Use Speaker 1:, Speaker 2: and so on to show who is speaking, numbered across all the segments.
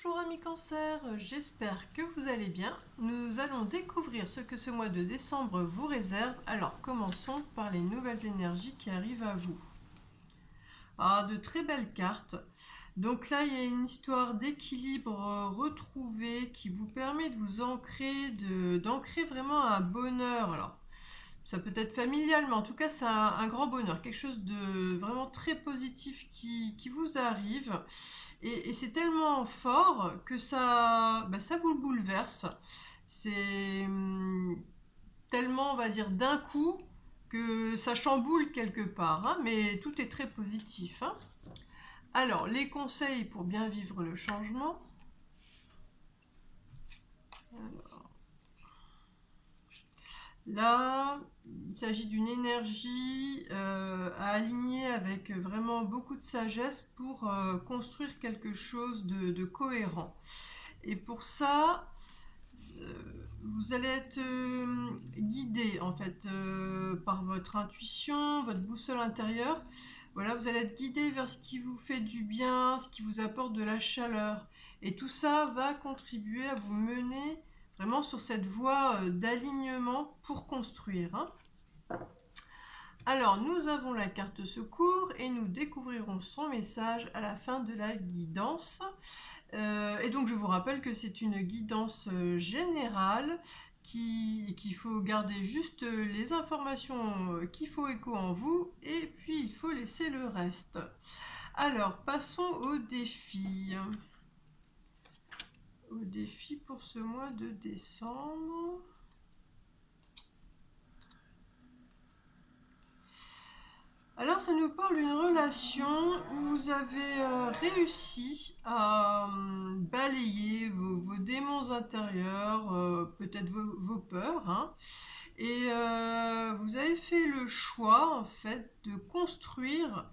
Speaker 1: Bonjour amis Cancer, j'espère que vous allez bien. Nous allons découvrir ce que ce mois de décembre vous réserve. Alors commençons par les nouvelles énergies qui arrivent à vous. Ah, de très belles cartes. Donc là, il y a une histoire d'équilibre retrouvé qui vous permet de vous ancrer, d'ancrer vraiment un bonheur. Alors, ça peut être familial, mais en tout cas, c'est un grand bonheur, quelque chose de vraiment très positif qui vous arrive. Et c'est tellement fort que ça vous bouleverse. C'est tellement, on va dire, d'un coup que ça chamboule quelque part, hein, mais tout est très positif, hein. Alors, les conseils pour bien vivre le changement. Alors, là, il s'agit d'une énergie à aligner avec vraiment beaucoup de sagesse pour construire quelque chose de cohérent. Et pour ça, vous allez être guidé en fait par votre intuition, votre boussole intérieure. Voilà, vous allez être guidé vers ce qui vous fait du bien, ce qui vous apporte de la chaleur. Et tout ça va contribuer à vous mener vraiment sur cette voie d'alignement pour construire, hein. Alors, nous avons la carte secours et nous découvrirons son message à la fin de la guidance. Et donc, je vous rappelle que c'est une guidance générale qu'il faut garder juste les informations qui font écho en vous et puis il faut laisser le reste. Alors, passons au défi. Au défi pour ce mois de décembre. Alors, ça nous parle d'une relation où vous avez réussi à balayer vos démons intérieurs, peut-être vos peurs, hein, et vous avez fait le choix, en fait, de construire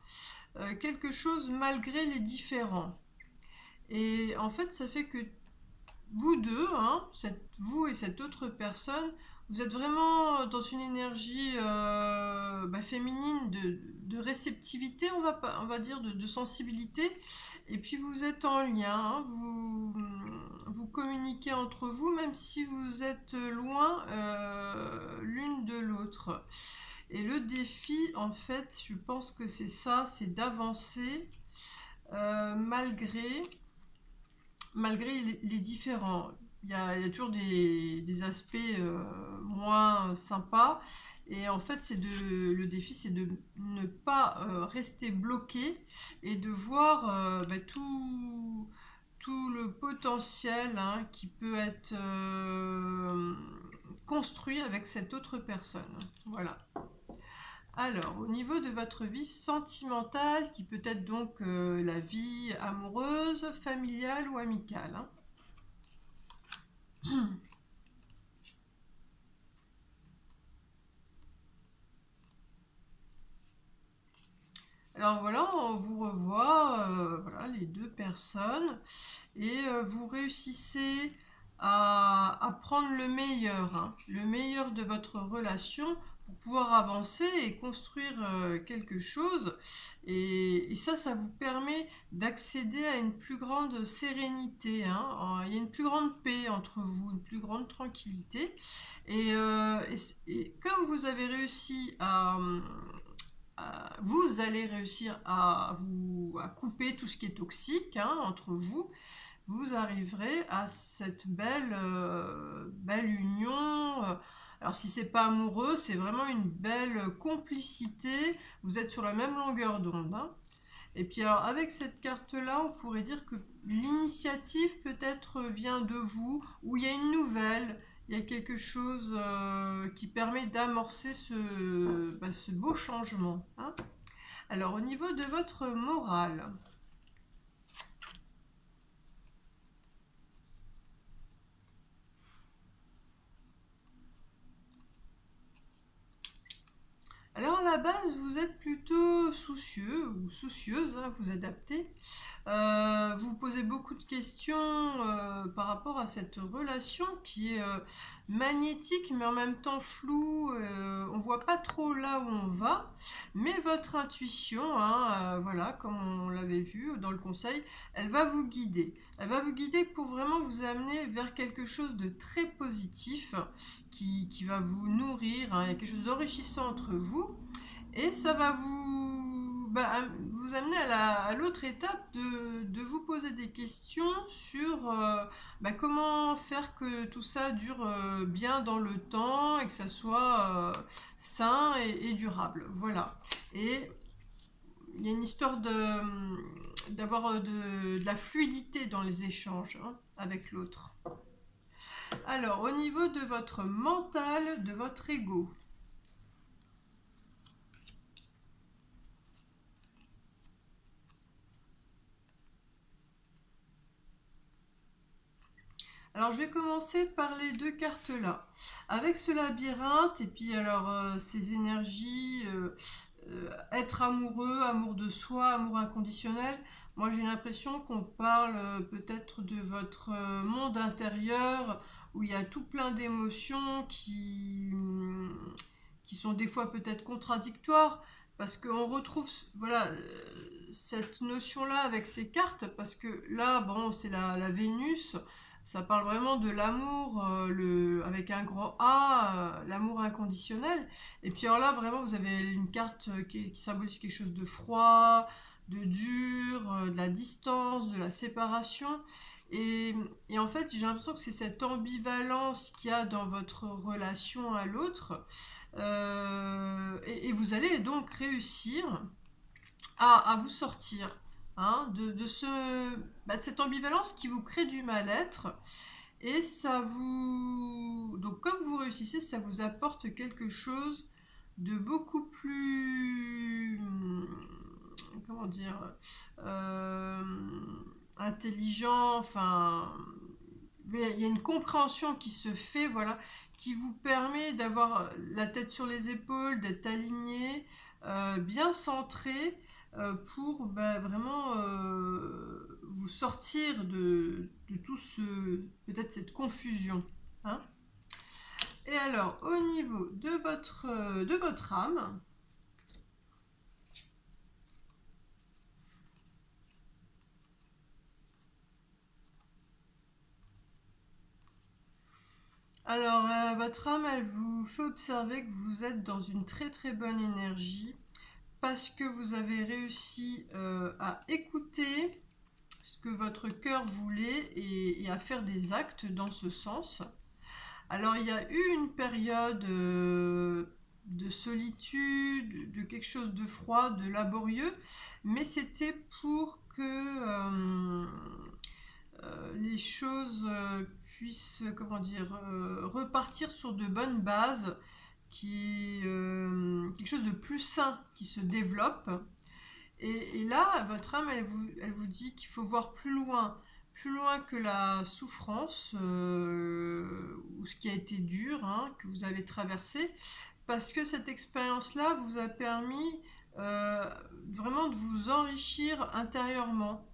Speaker 1: quelque chose malgré les différends. Et en fait, ça fait que vous deux, hein, vous et cette autre personne, vous êtes vraiment dans une énergie féminine de réceptivité, on va dire, de sensibilité. Et puis vous êtes en lien, hein, vous communiquez entre vous, même si vous êtes loin l'une de l'autre. Et le défi, en fait, je pense que c'est ça, c'est d'avancer malgré les différents. Il y a toujours des aspects moins sympas. Et en fait, le défi, c'est de ne pas rester bloqué et de voir tout le potentiel, hein, qui peut être construit avec cette autre personne. Voilà. Alors, au niveau de votre vie sentimentale, qui peut être donc la vie amoureuse, familiale ou amicale, hein. Alors voilà, on vous revoit, voilà, les deux personnes, et vous réussissez à prendre le meilleur, hein, le meilleur de votre relation pour pouvoir avancer et construire quelque chose. Et ça vous permet d'accéder à une plus grande sérénité, hein. Il y a une plus grande paix entre vous, une plus grande tranquillité. Et comme vous avez réussi vous allez réussir à couper tout ce qui est toxique, hein, entre vous. Vous arriverez à cette belle union. Alors si c'est pas amoureux, c'est vraiment une belle complicité. Vous êtes sur la même longueur d'onde, hein. Et puis alors avec cette carte-là, on pourrait dire que l'initiative peut-être vient de vous, ou il y a une nouvelle, il y a quelque chose qui permet d'amorcer ce beau changement, hein. Alors au niveau de votre morale, alors à la base vous êtes plutôt soucieux ou soucieuse, hein, vous adaptez. Vous vous posez beaucoup de questions par rapport à cette relation qui est magnétique mais en même temps floue. On voit pas trop là où on va, mais votre intuition, hein, voilà, comme on l'avait vu dans le conseil, elle va vous guider. Elle va vous guider pour vraiment vous amener vers quelque chose de très positif qui va vous nourrir, hein, il y a quelque chose d'enrichissant entre vous. Et ça va vous amener à l'autre étape de vous poser des questions sur comment faire que tout ça dure bien dans le temps et que ça soit sain et durable. Voilà. Et il y a une histoire d'avoir de la fluidité dans les échanges, hein, avec l'autre. Alors, au niveau de votre mental, de votre ego. Alors je vais commencer par les deux cartes là. Avec ce labyrinthe et puis alors ces énergies, être amoureux, amour de soi, amour inconditionnel, moi j'ai l'impression qu'on parle peut-être de votre monde intérieur où il y a tout plein d'émotions qui sont des fois peut-être contradictoires parce qu'on retrouve voilà, cette notion-là avec ces cartes parce que là, bon, c'est la Vénus. Ça parle vraiment de l'amour, avec un grand A, l'amour inconditionnel. Et puis alors là, vraiment, vous avez une carte qui symbolise quelque chose de froid, de dur, de la distance, de la séparation. Et, et en fait, j'ai l'impression que c'est cette ambivalence qu'il y a dans votre relation à l'autre. Et vous allez donc réussir à vous sortir, hein, de cette ambivalence qui vous crée du mal-être. Et ça vous... Donc comme vous réussissez, ça vous apporte quelque chose de beaucoup plus... Comment dire, euh, intelligent, enfin... Il y a une compréhension qui se fait, voilà, qui vous permet d'avoir la tête sur les épaules, d'être aligné, bien centré, pour vraiment vous sortir de tout peut-être cette confusion, hein. Et alors, au niveau de votre âme, alors votre âme, elle vous fait observer que vous êtes dans une très très bonne énergie parce que vous avez réussi à écouter ce que votre cœur voulait et à faire des actes dans ce sens. Alors il y a eu une période de solitude, de quelque chose de froid, de laborieux, mais c'était pour que les choses puissent, comment dire, repartir sur de bonnes bases, quelque chose de plus sain qui se développe. Et là, votre âme, elle vous dit qu'il faut voir plus loin que la souffrance, ou ce qui a été dur, hein, que vous avez traversé, parce que cette expérience-là vous a permis euh, vraiment de vous enrichir intérieurement,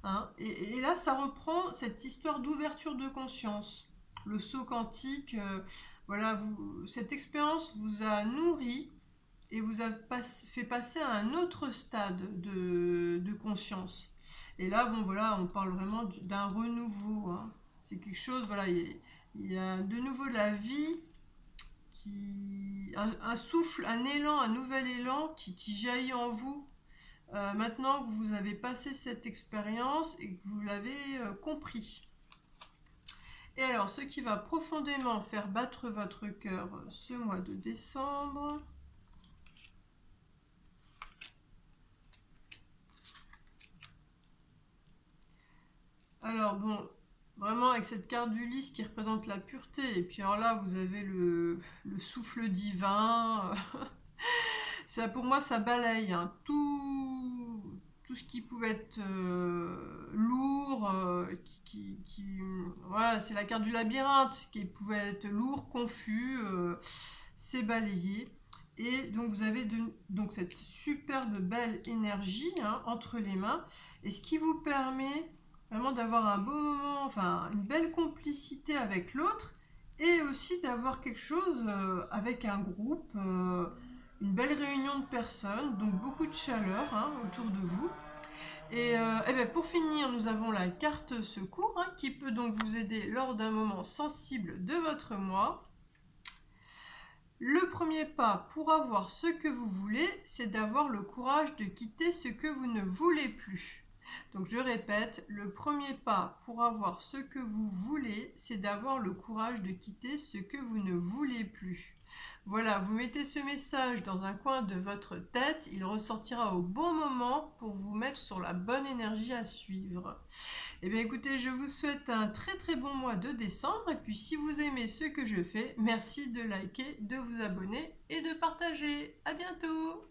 Speaker 1: hein. Et là, ça reprend cette histoire d'ouverture de conscience. Le saut quantique, voilà, cette expérience vous a nourri et vous a fait passer à un autre stade de conscience. Et là, bon, voilà, on parle vraiment d'un renouveau, hein. C'est quelque chose, voilà, il y a de nouveau de la vie, un souffle, un élan, un nouvel élan qui jaillit en vous. Maintenant que vous avez passé cette expérience et que vous l'avez compris. Et alors, ce qui va profondément faire battre votre cœur ce mois de décembre. Alors bon, vraiment avec cette carte du lys qui représente la pureté, et puis alors là vous avez le souffle divin, ça pour moi ça balaye, hein, tout ce qui pouvait être lourd, voilà, c'est la carte du labyrinthe, qui pouvait être lourd, confus, c'est balayé. Et donc vous avez donc cette superbe belle énergie hein, entre les mains, et ce qui vous permet vraiment d'avoir un beau moment, enfin une belle complicité avec l'autre, et aussi d'avoir quelque chose avec un groupe, une belle réunion de personnes, donc beaucoup de chaleur hein, autour de vous. Et bien pour finir, nous avons la carte secours hein, qui peut donc vous aider lors d'un moment sensible de votre mois. Le premier pas pour avoir ce que vous voulez, c'est d'avoir le courage de quitter ce que vous ne voulez plus. Donc je répète, le premier pas pour avoir ce que vous voulez, c'est d'avoir le courage de quitter ce que vous ne voulez plus. Voilà, vous mettez ce message dans un coin de votre tête, il ressortira au bon moment pour vous mettre sur la bonne énergie à suivre. Eh bien écoutez, je vous souhaite un très bon mois de décembre, et puis si vous aimez ce que je fais, merci de liker, de vous abonner et de partager. À bientôt!